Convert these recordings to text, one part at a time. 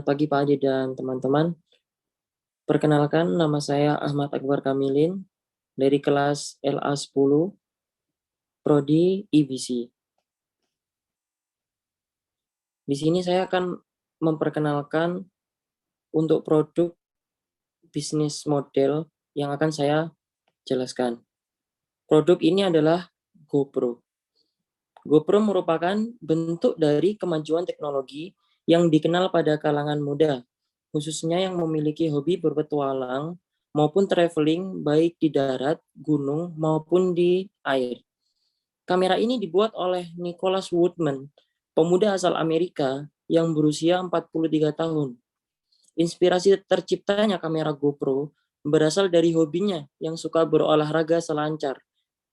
Pagi Pak Adi dan teman-teman. Perkenalkan, nama saya Ahmad Akbar Kamilin dari kelas LA10 Prodi IBC. Di sini saya akan memperkenalkan untuk produk bisnis model yang akan saya jelaskan. Produk ini adalah GoPro. GoPro merupakan bentuk dari kemajuan teknologi yang dikenal pada kalangan muda, khususnya yang memiliki hobi berpetualang maupun traveling baik di darat, gunung, maupun di air. Kamera ini dibuat oleh Nicholas Woodman, pemuda asal Amerika yang berusia 43 tahun. Inspirasi terciptanya kamera GoPro berasal dari hobinya yang suka berolahraga selancar.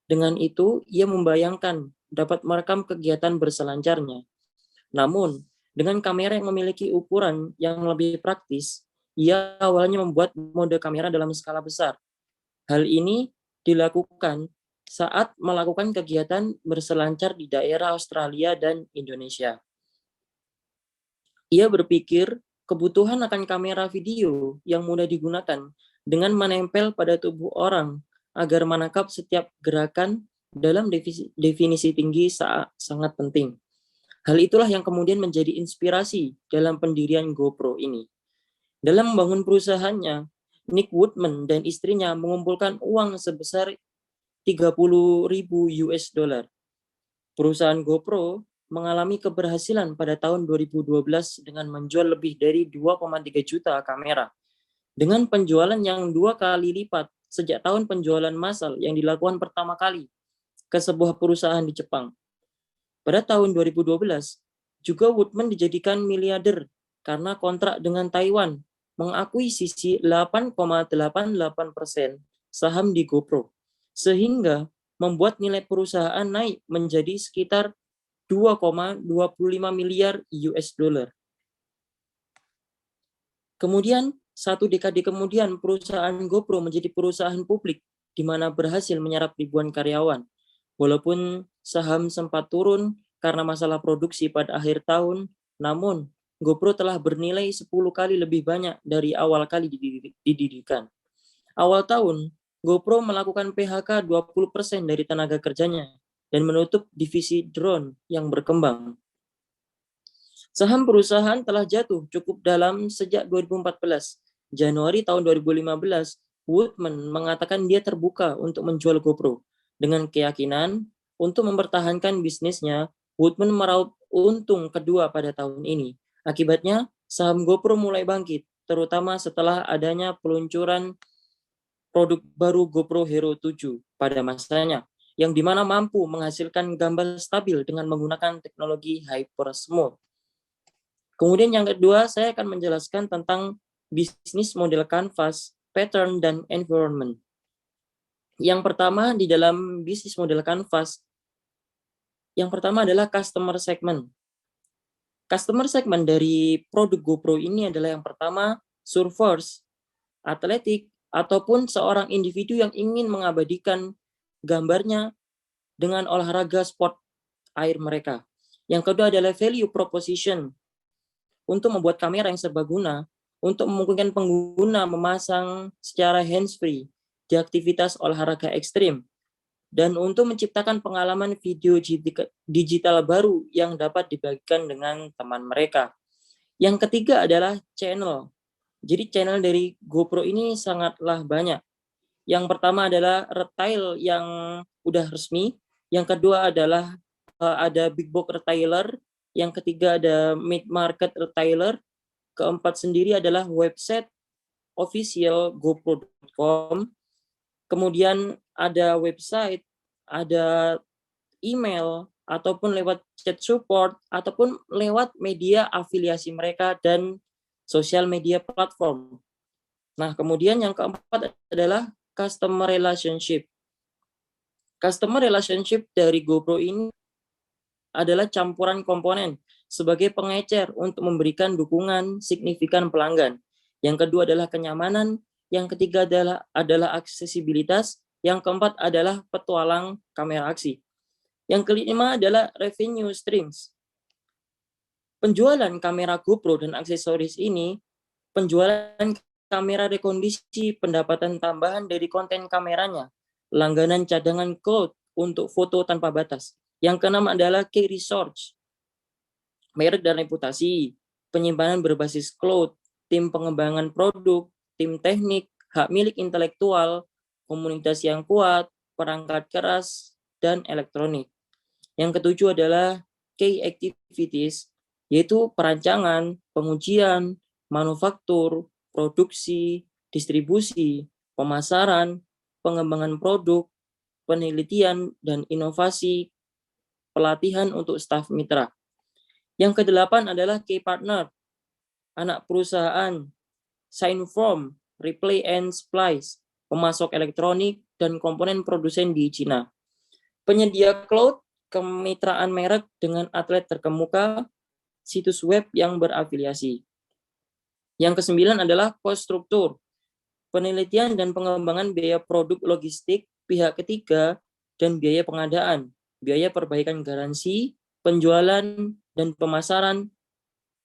Dengan itu, ia membayangkan dapat merekam kegiatan berselancarnya. Namun, dengan kamera yang memiliki ukuran yang lebih praktis, ia awalnya membuat mode kamera dalam skala besar. Hal ini dilakukan saat melakukan kegiatan berselancar di daerah Australia dan Indonesia. Ia berpikir kebutuhan akan kamera video yang mudah digunakan dengan menempel pada tubuh orang agar menangkap setiap gerakan dalam definisi tinggi sangat penting. Hal itulah yang kemudian menjadi inspirasi dalam pendirian GoPro ini. Dalam membangun perusahaannya, Nick Woodman dan istrinya mengumpulkan uang sebesar 30.000 US dollar. Perusahaan GoPro mengalami keberhasilan pada tahun 2012 dengan menjual lebih dari 2,3 juta kamera. Dengan penjualan yang 2 kali lipat sejak tahun penjualan massal yang dilakukan pertama kali ke sebuah perusahaan di Jepang. Pada tahun 2012, juga Woodman dijadikan miliarder karena kontrak dengan Taiwan mengakuisisi 8,88% saham di GoPro, sehingga membuat nilai perusahaan naik menjadi sekitar 2,25 miliar US dollar. Kemudian, 1 dekade kemudian, perusahaan GoPro menjadi perusahaan publik di mana berhasil menyerap ribuan karyawan. Walaupun saham sempat turun karena masalah produksi pada akhir tahun, namun GoPro telah bernilai 10 kali lebih banyak dari awal kali didirikan. Awal tahun, GoPro melakukan PHK 20% dari tenaga kerjanya dan menutup divisi drone yang berkembang. Saham perusahaan telah jatuh cukup dalam sejak 2014. Januari tahun 2015, Woodman mengatakan dia terbuka untuk menjual GoPro. Dengan keyakinan untuk mempertahankan bisnisnya, Woodman meraup untung kedua pada tahun ini. Akibatnya, saham GoPro mulai bangkit, terutama setelah adanya peluncuran produk baru GoPro Hero 7 pada masanya, yang dimana mampu menghasilkan gambar stabil dengan menggunakan teknologi HyperSmooth. Kemudian yang kedua, saya akan menjelaskan tentang bisnis model canvas, pattern, dan environment. Yang pertama di dalam bisnis model canvas, yang pertama adalah customer segment. Customer segment dari produk GoPro ini adalah yang pertama, surfers, atletik, ataupun seorang individu yang ingin mengabadikan gambarnya dengan olahraga sport air mereka. Yang kedua adalah value proposition, untuk membuat kamera yang serbaguna untuk memungkinkan pengguna memasang secara hands-free di aktivitas olahraga ekstrim dan untuk menciptakan pengalaman video digital baru yang dapat dibagikan dengan teman mereka. Yang ketiga adalah channel. Jadi channel dari GoPro ini sangatlah banyak. Yang pertama adalah retail yang udah resmi. Yang kedua adalah ada big box retailer. Yang ketiga ada mid market retailer. Keempat sendiri adalah website official GoPro.com. Kemudian ada website, ada email, ataupun lewat chat support, ataupun lewat media afiliasi mereka dan sosial media platform. Nah, kemudian yang keempat adalah customer relationship. Customer relationship dari GoPro ini adalah campuran komponen sebagai pengecer untuk memberikan dukungan signifikan pelanggan. Yang kedua adalah kenyamanan, yang ketiga adalah aksesibilitas, yang keempat adalah petualang kamera aksi. Yang kelima adalah revenue streams. Penjualan kamera GoPro dan aksesoris ini, penjualan kamera rekondisi, pendapatan tambahan dari konten kameranya, langganan cadangan cloud untuk foto tanpa batas. Yang keenam adalah key research, merek dan reputasi, penyimpanan berbasis cloud, tim pengembangan produk, tim teknik, hak milik intelektual, komunitas yang kuat, perangkat keras, dan elektronik. Yang ketujuh adalah key activities, yaitu perancangan, pengujian, manufaktur, produksi, distribusi, pemasaran, pengembangan produk, penelitian, dan inovasi, pelatihan untuk staf mitra. Yang kedelapan adalah key partner, anak perusahaan, sign form, replay and splice, pemasok elektronik, dan komponen produsen di Cina. Penyedia cloud, kemitraan merek dengan atlet terkemuka, situs web yang berafiliasi. Yang kesembilan adalah cost struktur, penelitian dan pengembangan biaya produk logistik, pihak ketiga, dan biaya pengadaan, biaya perbaikan garansi, penjualan dan pemasaran,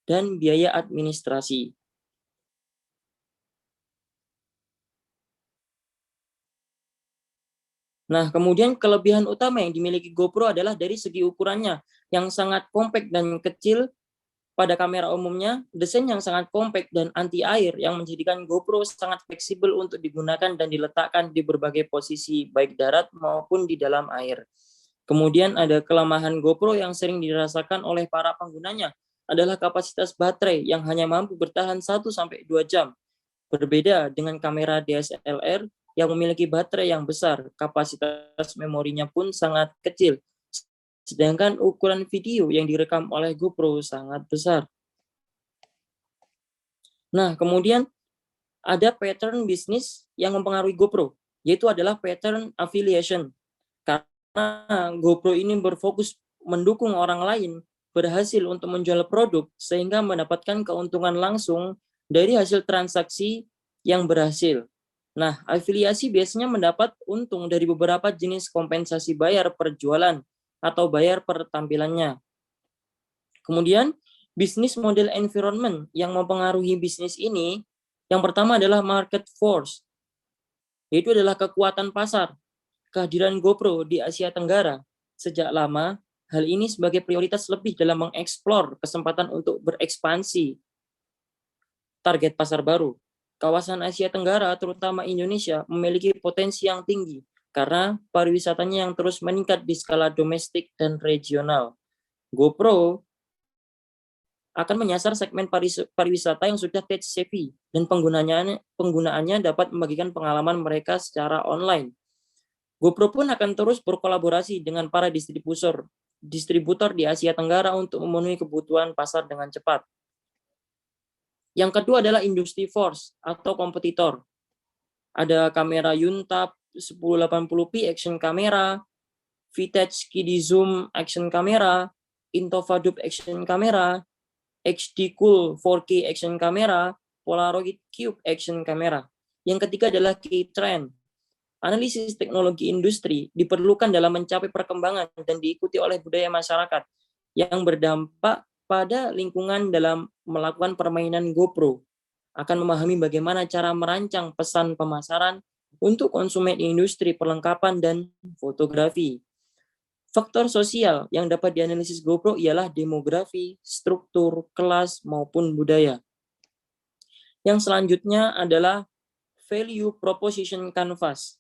dan biaya administrasi. Nah, kemudian kelebihan utama yang dimiliki GoPro adalah dari segi ukurannya yang sangat kompak dan kecil pada kamera umumnya, desain yang sangat kompak dan anti air yang menjadikan GoPro sangat fleksibel untuk digunakan dan diletakkan di berbagai posisi baik darat maupun di dalam air. Kemudian ada kelemahan GoPro yang sering dirasakan oleh para penggunanya adalah kapasitas baterai yang hanya mampu bertahan 1-2 jam. Berbeda dengan kamera DSLR yang memiliki baterai yang besar, kapasitas memorinya pun sangat kecil. Sedangkan ukuran video yang direkam oleh GoPro sangat besar. Nah, kemudian ada pattern bisnis yang mempengaruhi GoPro, yaitu adalah pattern affiliation. Karena GoPro ini berfokus mendukung orang lain berhasil untuk menjual produk sehingga mendapatkan keuntungan langsung dari hasil transaksi yang berhasil. Nah, afiliasi biasanya mendapat untung dari beberapa jenis kompensasi bayar per jualan atau bayar per tampilannya. Kemudian, bisnis model environment yang mempengaruhi bisnis ini, yang pertama adalah market force, yaitu adalah kekuatan pasar. Kehadiran GoPro di Asia Tenggara sejak lama, hal ini sebagai prioritas lebih dalam mengeksplor kesempatan untuk berekspansi target pasar baru. Kawasan Asia Tenggara, terutama Indonesia, memiliki potensi yang tinggi karena pariwisatanya yang terus meningkat di skala domestik dan regional. GoPro akan menyasar segmen pariwisata yang sudah tech savvy dan penggunaannya dapat membagikan pengalaman mereka secara online. GoPro pun akan terus berkolaborasi dengan para distributor di Asia Tenggara untuk memenuhi kebutuhan pasar dengan cepat. Yang kedua adalah industry force atau kompetitor. Ada kamera Yuntap 1080p action kamera, Vitech Kidi Zoom action kamera, Intovadub action kamera, HD Cool 4K action kamera, Polaroid Cube action kamera. Yang ketiga adalah key trend. Analisis teknologi industri diperlukan dalam mencapai perkembangan dan diikuti oleh budaya masyarakat yang berdampak pada lingkungan dalam melakukan permainan GoPro. Akan memahami bagaimana cara merancang pesan pemasaran untuk konsumen industri perlengkapan dan fotografi. Faktor sosial yang dapat dianalisis GoPro ialah demografi, struktur, kelas, maupun budaya. Yang selanjutnya adalah value proposition canvas.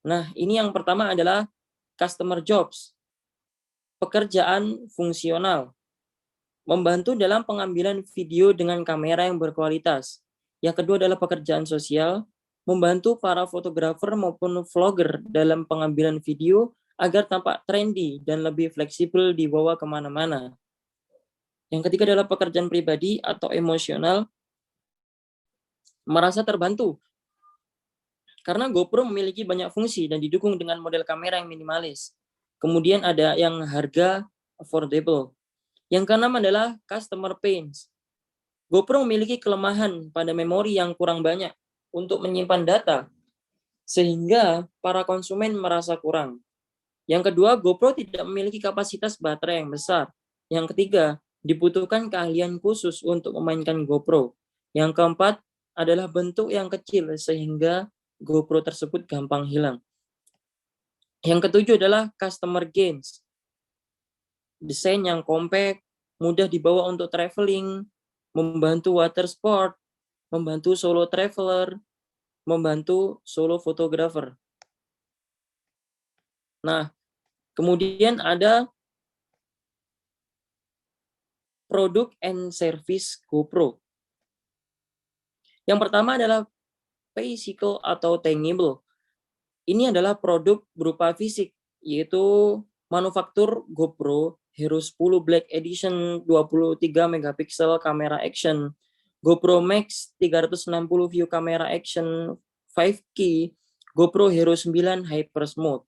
Nah, ini yang pertama adalah customer jobs, pekerjaan fungsional, membantu dalam pengambilan video dengan kamera yang berkualitas. Yang kedua adalah pekerjaan sosial, membantu para fotografer maupun vlogger dalam pengambilan video agar tampak trendy dan lebih fleksibel dibawa kemana-mana. Yang ketiga adalah pekerjaan pribadi atau emosional, merasa terbantu karena GoPro memiliki banyak fungsi dan didukung dengan model kamera yang minimalis. Kemudian ada yang harga affordable. Yang keenam adalah customer pains. GoPro memiliki kelemahan pada memori yang kurang banyak untuk menyimpan data, sehingga para konsumen merasa kurang. Yang kedua, GoPro tidak memiliki kapasitas baterai yang besar. Yang ketiga, dibutuhkan keahlian khusus untuk memainkan GoPro. Yang keempat adalah bentuk yang kecil sehingga GoPro tersebut gampang hilang. Yang ketujuh adalah customer gains. Desain yang compact, mudah dibawa untuk traveling, membantu water sport, membantu solo traveler, membantu solo photographer. Nah, kemudian ada produk and service GoPro. Yang pertama adalah physical atau tangible. Ini adalah produk berupa fisik, yaitu manufaktur GoPro Hero 10 Black Edition 23 megapiksel kamera action, GoPro Max 360 view kamera action 5K, GoPro Hero 9 Hyper Smooth.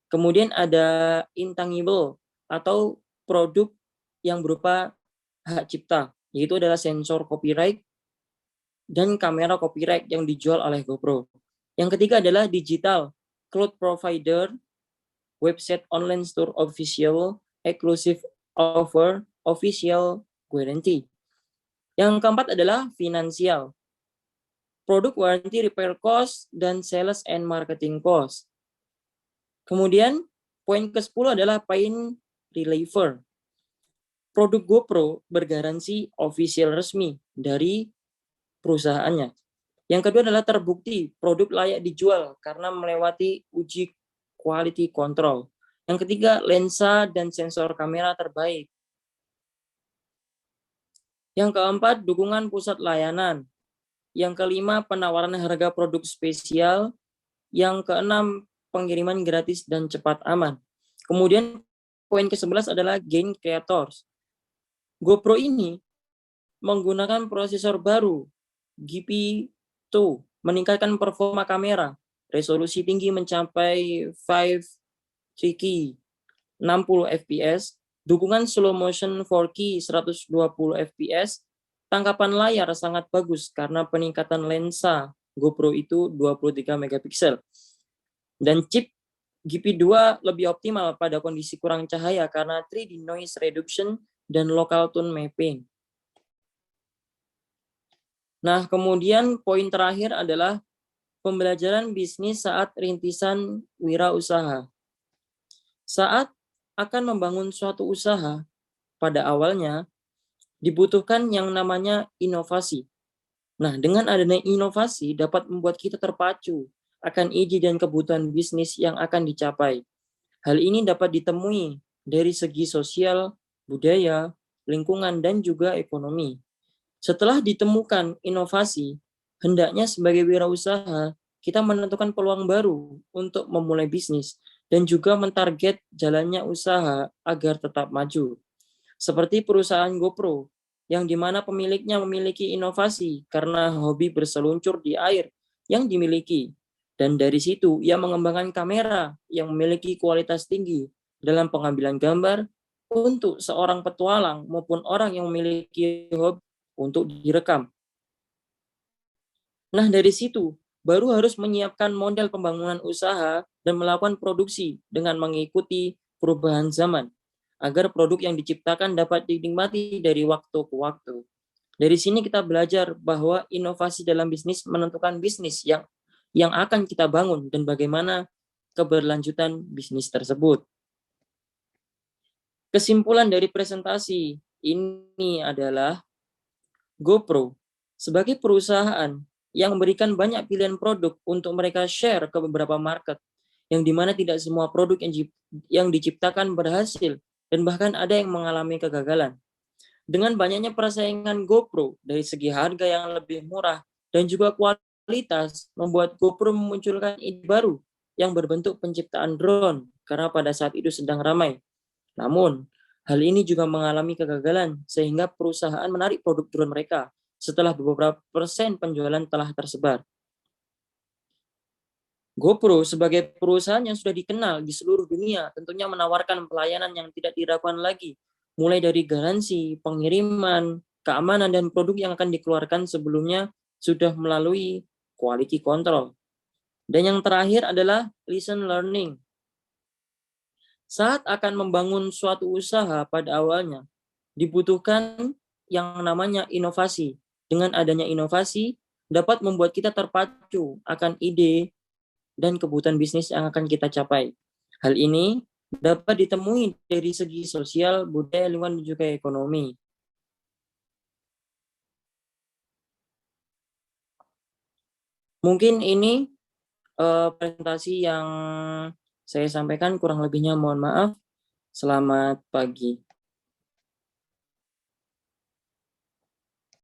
Kemudian ada intangible atau produk yang berupa hak cipta, yaitu adalah sensor copyright dan kamera copyright yang dijual oleh GoPro. Yang ketiga adalah digital, cloud provider, website online store official, exclusive offer, official guarantee. Yang keempat adalah finansial, produk warranty repair cost, dan sales and marketing cost. Kemudian poin ke-10 adalah pain reliever. Produk GoPro bergaransi official resmi dari perusahaannya. Yang kedua adalah terbukti produk layak dijual karena melewati uji quality control. Yang ketiga, lensa dan sensor kamera terbaik. Yang keempat, dukungan pusat layanan. Yang kelima, penawaran harga produk spesial. Yang keenam, pengiriman gratis dan cepat aman. Kemudian poin ke-11 adalah gain creators. GoPro ini menggunakan prosesor baru GP2, meningkatkan performa kamera, resolusi tinggi mencapai 5K 60 fps, dukungan slow motion 4K 120 fps, tangkapan layar sangat bagus karena peningkatan lensa GoPro itu 23 megapiksel. Dan chip GP2 lebih optimal pada kondisi kurang cahaya karena 3D noise reduction dan local tone mapping. Nah, kemudian poin terakhir adalah pembelajaran bisnis saat rintisan wirausaha. Saat akan membangun suatu usaha, pada awalnya dibutuhkan yang namanya inovasi. Nah, dengan adanya inovasi dapat membuat kita terpacu akan ide dan kebutuhan bisnis yang akan dicapai. Hal ini dapat ditemui dari segi sosial, budaya, lingkungan, dan juga ekonomi. Setelah ditemukan inovasi, hendaknya sebagai wirausaha, kita menentukan peluang baru untuk memulai bisnis dan juga mentarget jalannya usaha agar tetap maju. Seperti perusahaan GoPro, yang dimana pemiliknya memiliki inovasi karena hobi berseluncur di air yang dimiliki. Dan dari situ, ia mengembangkan kamera yang memiliki kualitas tinggi dalam pengambilan gambar untuk seorang petualang maupun orang yang memiliki hobi untuk direkam. Nah, dari situ baru harus menyiapkan model pembangunan usaha dan melakukan produksi dengan mengikuti perubahan zaman agar produk yang diciptakan dapat dinikmati dari waktu ke waktu. Dari sini kita belajar bahwa inovasi dalam bisnis menentukan bisnis yang akan kita bangun dan bagaimana keberlanjutan bisnis tersebut. Kesimpulan dari presentasi ini adalah GoPro sebagai perusahaan yang memberikan banyak pilihan produk untuk mereka share ke beberapa market, yang dimana tidak semua produk yang diciptakan berhasil dan bahkan ada yang mengalami kegagalan. Dengan banyaknya persaingan GoPro dari segi harga yang lebih murah dan juga kualitas, membuat GoPro memunculkan ide baru yang berbentuk penciptaan drone karena pada saat itu sedang ramai. Namun, hal ini juga mengalami kegagalan sehingga perusahaan menarik produk drone mereka setelah beberapa persen penjualan telah tersebar. GoPro sebagai perusahaan yang sudah dikenal di seluruh dunia tentunya menawarkan pelayanan yang tidak diragukan lagi, mulai dari garansi, pengiriman, keamanan, dan produk yang akan dikeluarkan sebelumnya sudah melalui quality control. Dan yang terakhir adalah lesson learning. Saat akan membangun suatu usaha pada awalnya, dibutuhkan yang namanya inovasi. Dengan adanya inovasi, dapat membuat kita terpacu akan ide dan kebutuhan bisnis yang akan kita capai. Hal ini dapat ditemui dari segi sosial, budaya, lingkungan, dan juga ekonomi. Mungkin ini presentasi yang saya sampaikan, kurang lebihnya mohon maaf. Selamat pagi.